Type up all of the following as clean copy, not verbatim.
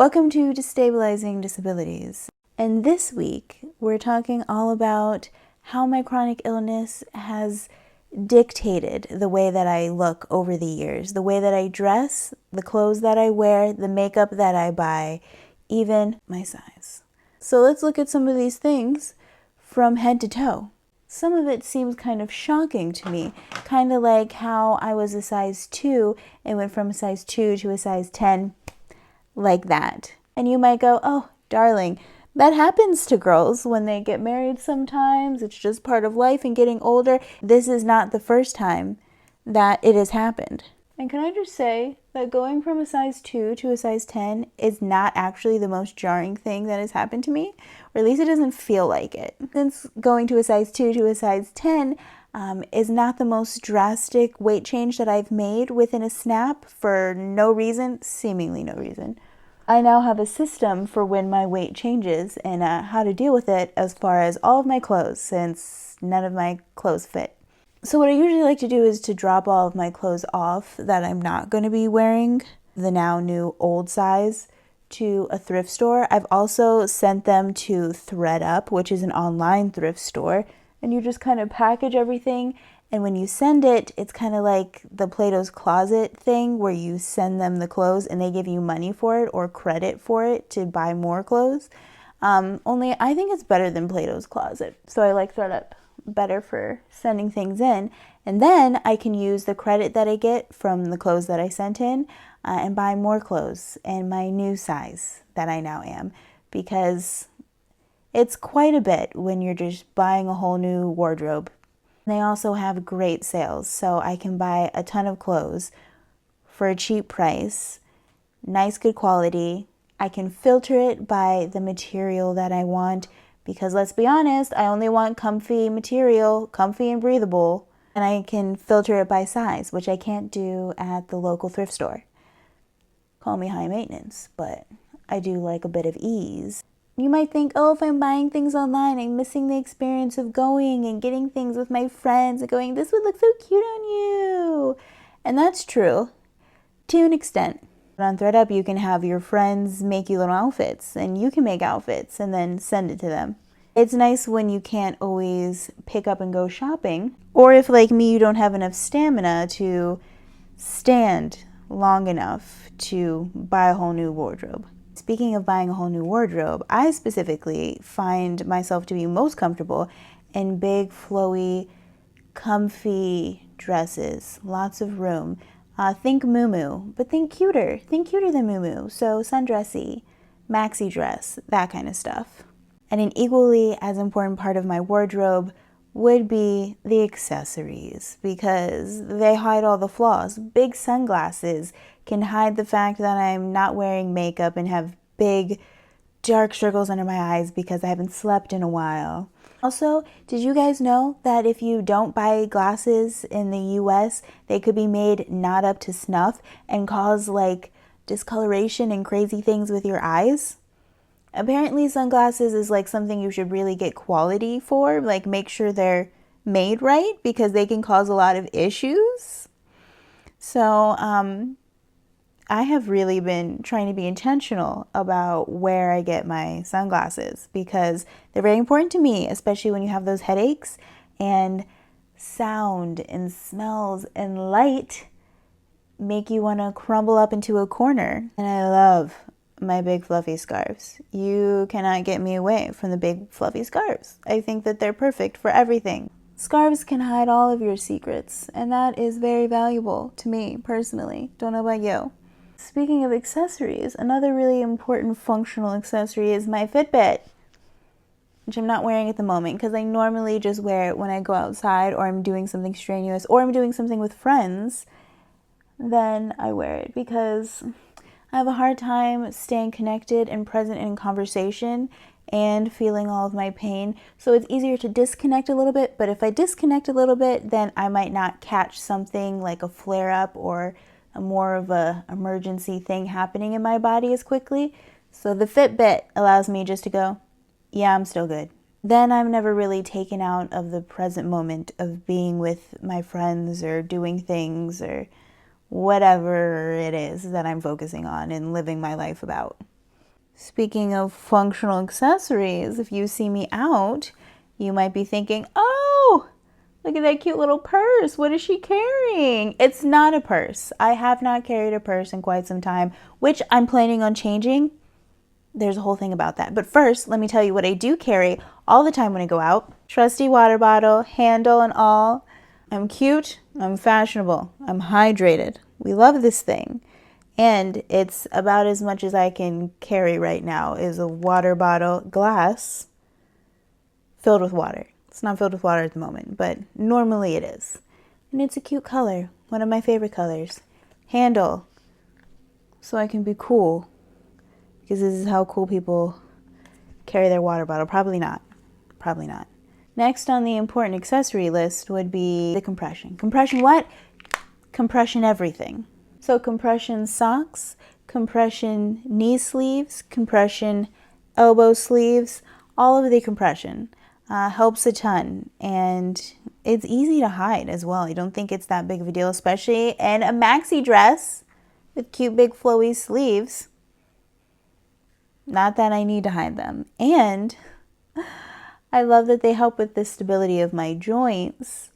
Welcome to Destabilizing Disabilities. And this week, we're talking all about how my chronic illness has dictated the way that I look over the years, the way that I dress, the clothes that I wear, the makeup that I buy, even my size. So let's look at some of these things from head to toe. Some of it seems kind of shocking to me, kind of like how I was a size 2 and went from a size 2 to a size 10, like that. And you might go, oh, darling, that happens to girls when they get married sometimes. It's just part of life and getting older. This is not the first time that it has happened. And can I just say that going from a size 2 to a size 10 is not actually the most jarring thing that has happened to me, or at least it doesn't feel like it. Since going to a size 2 to a size 10 is not the most drastic weight change that I've made within a snap for no reason, seemingly no reason. I now have a system for when my weight changes and how to deal with it as far as all of my clothes, since none of my clothes fit. So what I usually like to do is to drop all of my clothes off that I'm not going to be wearing, the now new old size, to a thrift store. I've also sent them to ThredUp, which is an online thrift store, and you just kind of package everything. And when you send it, it's kind of like the Plato's Closet thing where you send them the clothes and they give you money for it or credit for it to buy more clothes. Only I think it's better than Plato's Closet. So I like ThredUp better for sending things in. And then I can use the credit that I get from the clothes that I sent in and buy more clothes in my new size that I now am. Because it's quite a bit when you're just buying a whole new wardrobe. They also have great sales, so I can buy a ton of clothes for a cheap price, nice good quality. I can filter it by the material that I want because let's be honest, I only want comfy material, comfy and breathable, and I can filter it by size, which I can't do at the local thrift store. Call me high maintenance, but I do like a bit of ease. You might think, oh, if I'm buying things online, I'm missing the experience of going and getting things with my friends and going, this would look so cute on you. And that's true to an extent. But on ThredUp, you can have your friends make you little outfits and you can make outfits and then send it to them. It's nice when you can't always pick up and go shopping. Or if, like me, you don't have enough stamina to stand long enough to buy a whole new wardrobe. Speaking of buying a whole new wardrobe, I specifically find myself to be most comfortable in big, flowy, comfy dresses, lots of room. Think muumuu, but think cuter than muumuu. So sundressy, maxi dress, that kind of stuff. And an equally as important part of my wardrobe would be the accessories because they hide all the flaws. Big sunglasses can hide the fact that I'm not wearing makeup and have big dark circles under my eyes because I haven't slept in a while. Also, did you guys know that if you don't buy glasses in the US, they could be made not up to snuff and cause like discoloration and crazy things with your eyes? Apparently sunglasses is like something you should really get quality for, like make sure they're made right because they can cause a lot of issues. So I have really been trying to be intentional about where I get my sunglasses because they're very important to me, especially when you have those headaches and sound and smells and light make you want to crumble up into a corner. And I love my big fluffy scarves. You cannot get me away from the big fluffy scarves. I think that they're perfect for everything. Scarves can hide all of your secrets, and that is very valuable to me personally. Don't know about you. Speaking of accessories, another really important functional accessory is my Fitbit, which I'm not wearing at the moment because I normally just wear it when I go outside or I'm doing something strenuous or I'm doing something with friends. Then I wear it because I have a hard time staying connected and present in conversation and feeling all of my pain. So it's easier to disconnect a little bit, but if I disconnect a little bit, then I might not catch something like a flare-up or more of a emergency thing happening in my body as quickly. So the Fitbit allows me just to go, yeah, I'm still good. Then I'm never really taken out of the present moment of being with my friends or doing things or whatever it is that I'm focusing on and living my life about. Speaking of functional accessories, if you see me out, you might be thinking, oh, look at that cute little purse. What is she carrying? It's not a purse. I have not carried a purse in quite some time, which I'm planning on changing. There's a whole thing about that. But first, let me tell you what I do carry all the time when I go out. Trusty water bottle, handle and all. I'm cute, I'm fashionable, I'm hydrated. We love this thing. And it's about as much as I can carry right now is a water bottle glass filled with water. It's not filled with water at the moment, but normally it is. And it's a cute color, one of my favorite colors. Handle, so I can be cool. Because this is how cool people carry their water bottle. Probably not. Probably not. Next on the important accessory list would be the compression. Compression what? Compression everything. So compression socks, compression knee sleeves, compression elbow sleeves, all of the compression helps a ton. And it's easy to hide as well. I don't think it's that big of a deal, especially in a maxi dress with cute big flowy sleeves. Not that I need to hide them. And I love that they help with the stability of my joints.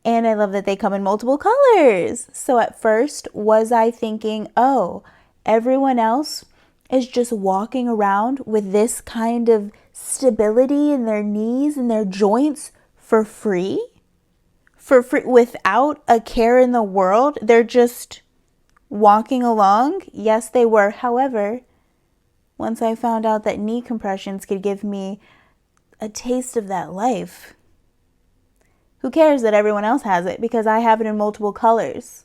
And I love that they come in multiple colors. So at first, was I thinking, oh, everyone else is just walking around with this kind of stability in their knees and their joints for free? For free, without a care in the world? They're just walking along? Yes, they were. However, once I found out that knee compressions could give me a taste of that life, who cares that everyone else has it? Because I have it in multiple colors.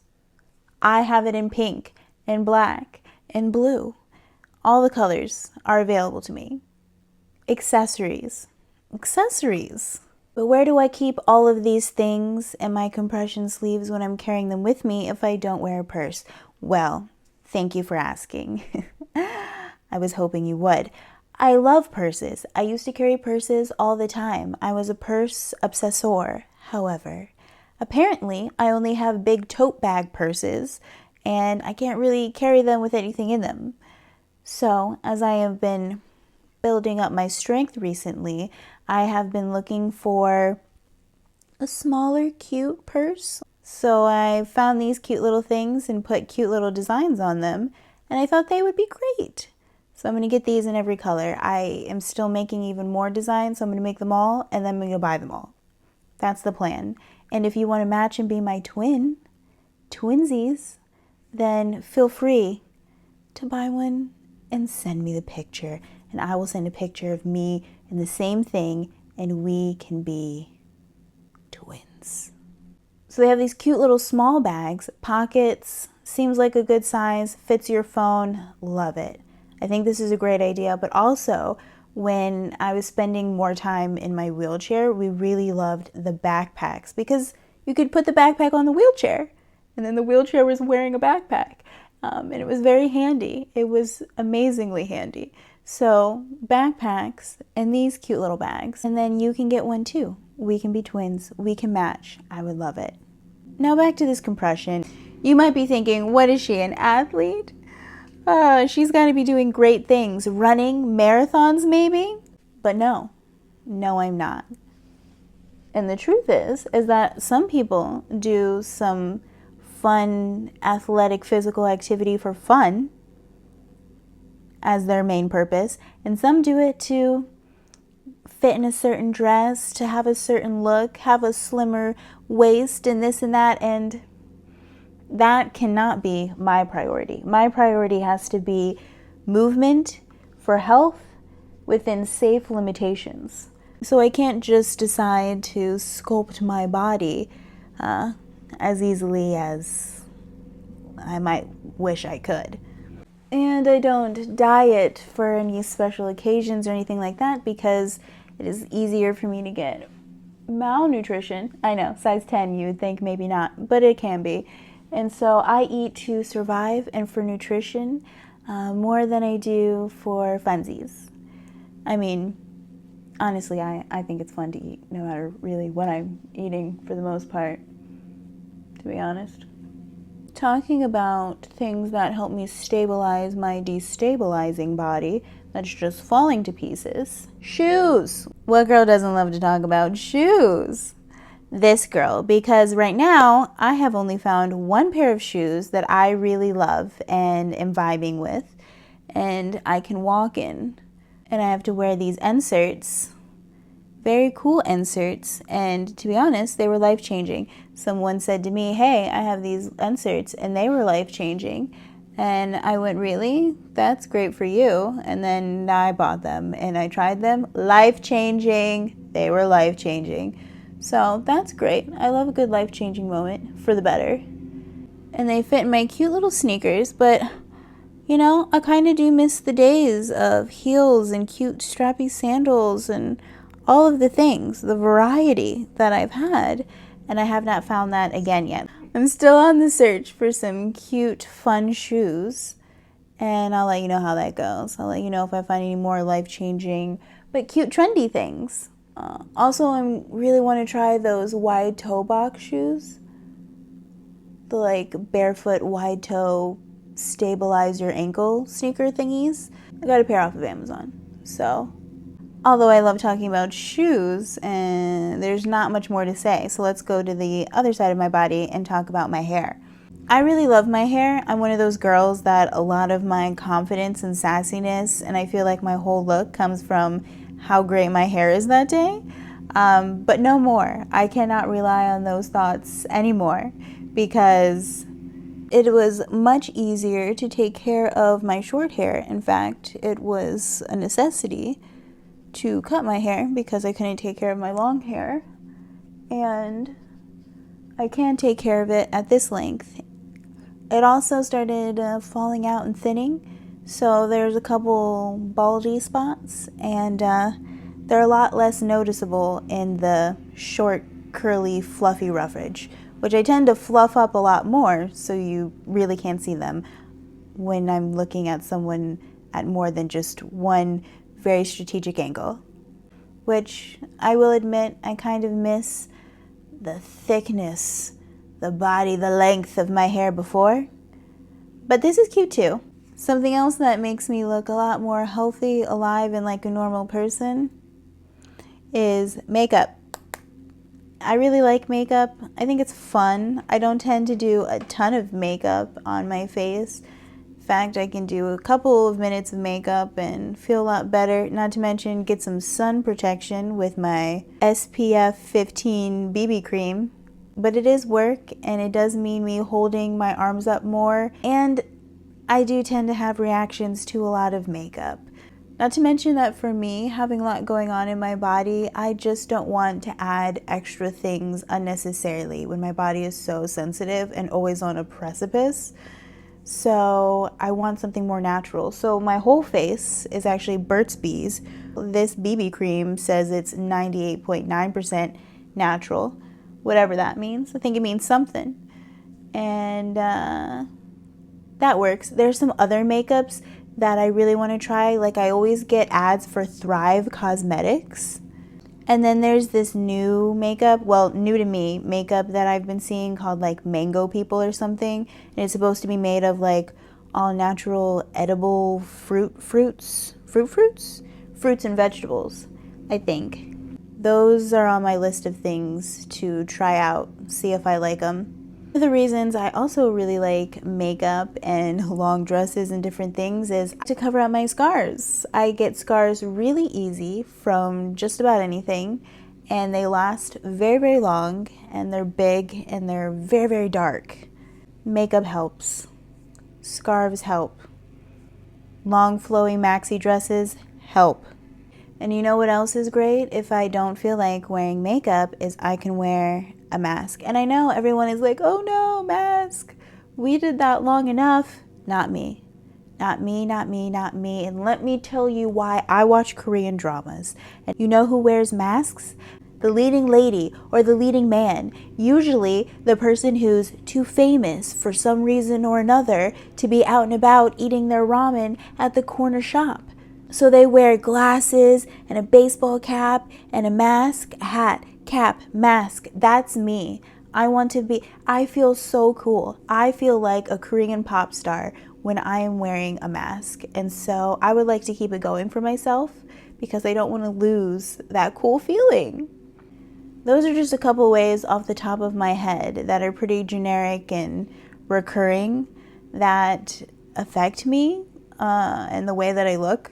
I have it in pink and black and blue. All the colors are available to me. Accessories. Accessories. But where do I keep all of these things and my compression sleeves when I'm carrying them with me if I don't wear a purse? Well, thank you for asking. I was hoping you would. I love purses. I used to carry purses all the time. I was a purse obsessor. However, apparently I only have big tote bag purses and I can't really carry them with anything in them. So as I have been building up my strength recently, I have been looking for a smaller, cute purse. So I found these cute little things and put cute little designs on them, and I thought they would be great. So I'm going to get these in every color. I am still making even more designs, so I'm going to make them all, and then I'm going to buy them all. That's the plan. And if you want to match and be my twinsies, then feel free to buy one and send me the picture. And I will send a picture of me in the same thing, and we can be twins. So they have these cute little small bags, pockets, seems like a good size, fits your phone, love it. I think this is a great idea, but also when I was spending more time in my wheelchair, we really loved the backpacks because you could put the backpack on the wheelchair and then the wheelchair was wearing a backpack. And it was very handy. It was amazingly handy. So backpacks and these cute little bags. And then you can get one too. We can be twins. We can match. I would love it. Now back to this compression. You might be thinking, what is she, an athlete? She's got to be doing great things. Running marathons maybe? But no, I'm not. And the truth is that some people do some fun, athletic, physical activity for fun as their main purpose. And some do it to fit in a certain dress, to have a certain look, have a slimmer waist and this and that. And that cannot be my priority. My priority has to be movement for health within safe limitations. So I can't just decide to sculpt my body as easily as I might wish I could. And I don't diet for any special occasions or anything like that because it is easier for me to get malnutrition. I know, size 10, you would think maybe not, but it can be. And so I eat to survive and for nutrition more than I do for funsies. I mean, honestly, I think it's fun to eat no matter really what I'm eating for the most part, to be honest. talking about things that help me stabilize my destabilizing body that's just falling to pieces. Shoes. What girl doesn't love to talk about shoes? This girl, because right now I have only found one pair of shoes that I really love and am vibing with, and I can walk in. And I have to wear these inserts, very cool inserts, and to be honest, they were life-changing. Someone said to me, hey, I have these inserts and they were life-changing. And I went, really? That's great for you. And then now I bought them and I tried them. Life-changing. They were life-changing. So that's great. I love a good life-changing moment for the better. And they fit in my cute little sneakers, but you know, I kind of do miss the days of heels and cute strappy sandals and all of the things, the variety that I've had, and I have not found that again yet. I'm still on the search for some cute, fun shoes, and I'll let you know how that goes. I'll let you know if I find any more life-changing but cute, trendy things. Also, I really want to try those wide toe box shoes, the like barefoot wide toe stabilize your ankle sneaker thingies. I got a pair off of Amazon. So, although I love talking about shoes, and there's not much more to say, so let's go to the other side of my body and talk about my hair. I really love my hair. I'm one of those girls that a lot of my confidence and sassiness, and I feel like my whole look comes from how great my hair is that day. But no more. I cannot rely on those thoughts anymore because it was much easier to take care of my short hair. In fact, it was a necessity to cut my hair because I couldn't take care of my long hair. And I can take care of it at this length. It also started falling out and thinning. So there's a couple baldy spots, and they're a lot less noticeable in the short, curly, fluffy roughage, which I tend to fluff up a lot more so you really can't see them when I'm looking at someone at more than just one very strategic angle. Which I will admit I kind of miss the thickness, the body, the length of my hair before. But this is cute too. Something else that makes me look a lot more healthy, alive, and like a normal person is makeup. I really like makeup. I think it's fun. I don't tend to do a ton of makeup on my face. In fact, I can do a couple of minutes of makeup and feel a lot better. Not to mention get some sun protection with my SPF 15 BB cream. But it is work, and it does mean me holding my arms up more. And I do tend to have reactions to a lot of makeup. Not to mention that for me, having a lot going on in my body, I just don't want to add extra things unnecessarily when my body is so sensitive and always on a precipice. So I want something more natural. So my whole face is actually Burt's Bees. This BB cream says it's 98.9% natural, whatever that means. I think it means something. And that works. There's some other makeups that I really want to try. Like I always get ads for Thrive Cosmetics. And then there's this new makeup, well, new to me, makeup that I've been seeing called like Mango People or something. And it's supposed to be made of like all natural edible fruits and vegetables, I think. Those are on my list of things to try out, see if I like them. One of the reasons I also really like makeup and long dresses and different things is to cover up my scars. I get scars really easy from just about anything, and they last very, very long, and they're big, and they're very, very dark. Makeup helps. Scarves help. Long flowing maxi dresses help. And you know what else is great if I don't feel like wearing makeup is I can wear a mask. And I know everyone is like, oh no, mask. We did that long enough. Not me. Not me, not me, not me. And let me tell you why I watch Korean dramas. And you know who wears masks? The leading lady or the leading man. Usually the person who's too famous for some reason or another to be out and about eating their ramen at the corner shop. So they wear glasses and a baseball cap and a mask, a hat, cap, mask. That's me. I feel so cool. I feel like a Korean pop star when I am wearing a mask. And so I would like to keep it going for myself because I don't want to lose that cool feeling. Those are just a couple ways off the top of my head that are pretty generic and recurring that affect me and the way that I look.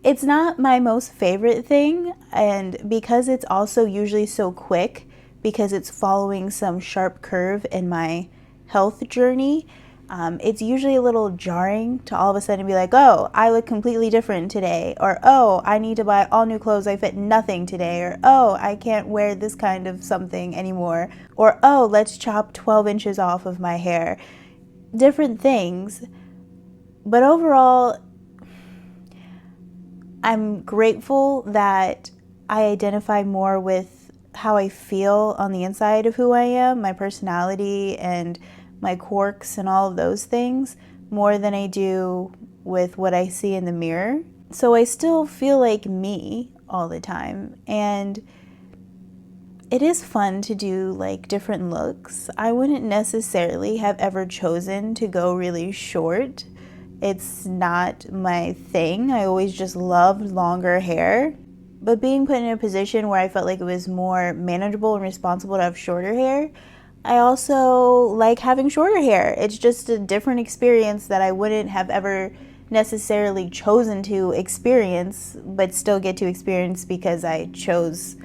It's not my most favorite thing, and because it's also usually so quick, because it's following some sharp curve in my health journey, it's usually a little jarring to all of a sudden be like, oh, I look completely different today, or oh, I need to buy all new clothes, I fit nothing today, or oh, I can't wear this kind of something anymore, or oh, let's chop 12 inches off of my hair. Different things. But overall, I'm grateful that I identify more with how I feel on the inside of who I am, my personality and my quirks and all of those things, more than I do with what I see in the mirror. So I still feel like me all the time. And it is fun to do like different looks. I wouldn't necessarily have ever chosen to go really short. It's not my thing. I always just loved longer hair. But being put in a position where I felt like it was more manageable and responsible to have shorter hair, I also like having shorter hair. It's just a different experience that I wouldn't have ever necessarily chosen to experience, but still get to experience because I chose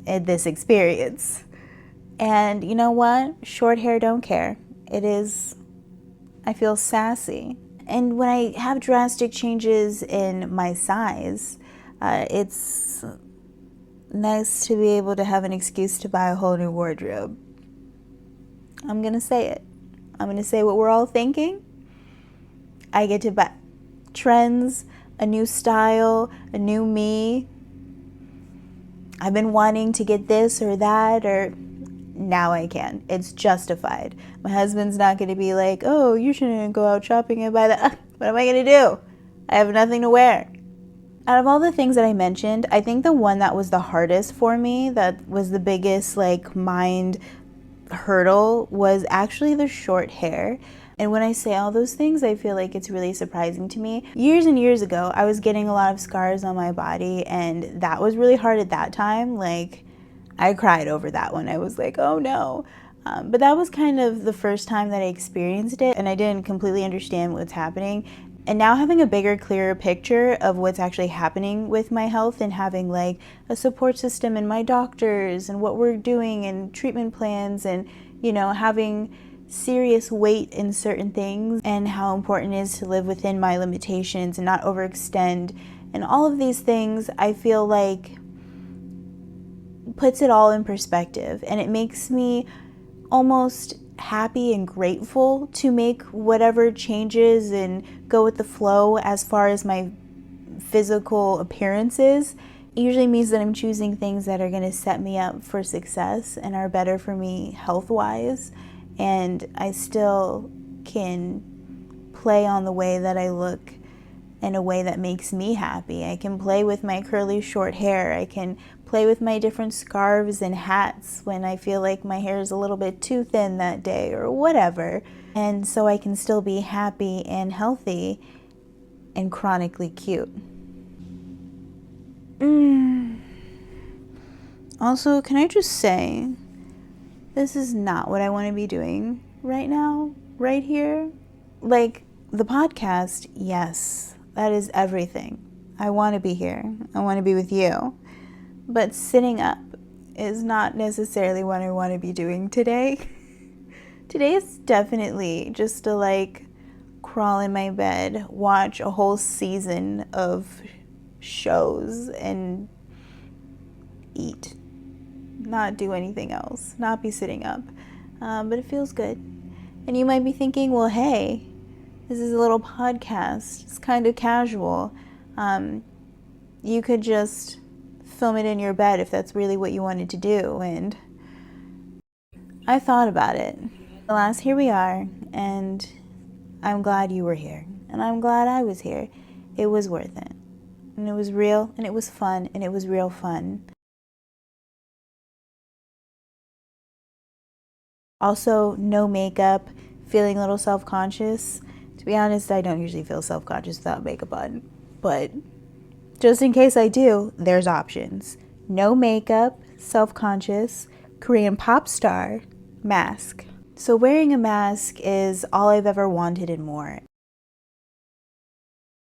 this experience. And you know what? Short hair don't care. I feel sassy. And when I have drastic changes in my size, it's nice to be able to have an excuse to buy a whole new wardrobe. I'm gonna say it. I'm gonna say what we're all thinking. I get to buy trends, a new style, a new me. I've been wanting to get this or that, or now I can. It's justified. My husband's not going to be like, oh, you shouldn't go out shopping and buy that. What am I going to do? I have nothing to wear. Out of all the things that I mentioned, I think the one that was the hardest for me, that was the biggest like mind hurdle, was actually the short hair. And when I say all those things, I feel like it's really surprising to me. Years and years ago, I was getting a lot of scars on my body, and that was really hard at that time. Like, I cried over that one. I was like, oh no. But that was kind of the first time that I experienced it, and I didn't completely understand what's happening. And now having a bigger, clearer picture of what's actually happening with my health, and having like a support system and my doctors and what we're doing and treatment plans, and having serious weight in certain things, and how important it is to live within my limitations and not overextend, and all of these things, I feel like puts it all in perspective, and it makes me almost happy and grateful to make whatever changes and go with the flow as far as my physical appearances. It usually means that I'm choosing things that are going to set me up for success and are better for me health-wise, and I still can play on the way that I look in a way that makes me happy. I can play with my curly short hair. I can play with my different scarves and hats when I feel like my hair is a little bit too thin that day or whatever. And so I can still be happy and healthy and chronically cute. Also, can I just say, this is not what I want to be doing right now, right here. Like, the podcast, yes, that is everything. I want to be here. I want to be with you. But sitting up is not necessarily what I want to be doing today. Today is definitely just to like crawl in my bed, watch a whole season of shows, and eat. Not do anything else. Not be sitting up. But it feels good. And you might be thinking, well, hey, this is a little podcast. It's kind of casual. You could just film it in your bed if that's really what you wanted to do. And I thought about it. Alas, here we are, and I'm glad you were here, and I'm glad I was here. It was worth it, and it was real, and it was fun, and it was real fun. Also, no makeup, feeling a little self-conscious. To be honest, I don't usually feel self-conscious without makeup on, but just in case I do, there's options. No makeup, self-conscious, Korean pop star, mask. So wearing a mask is all I've ever wanted and more.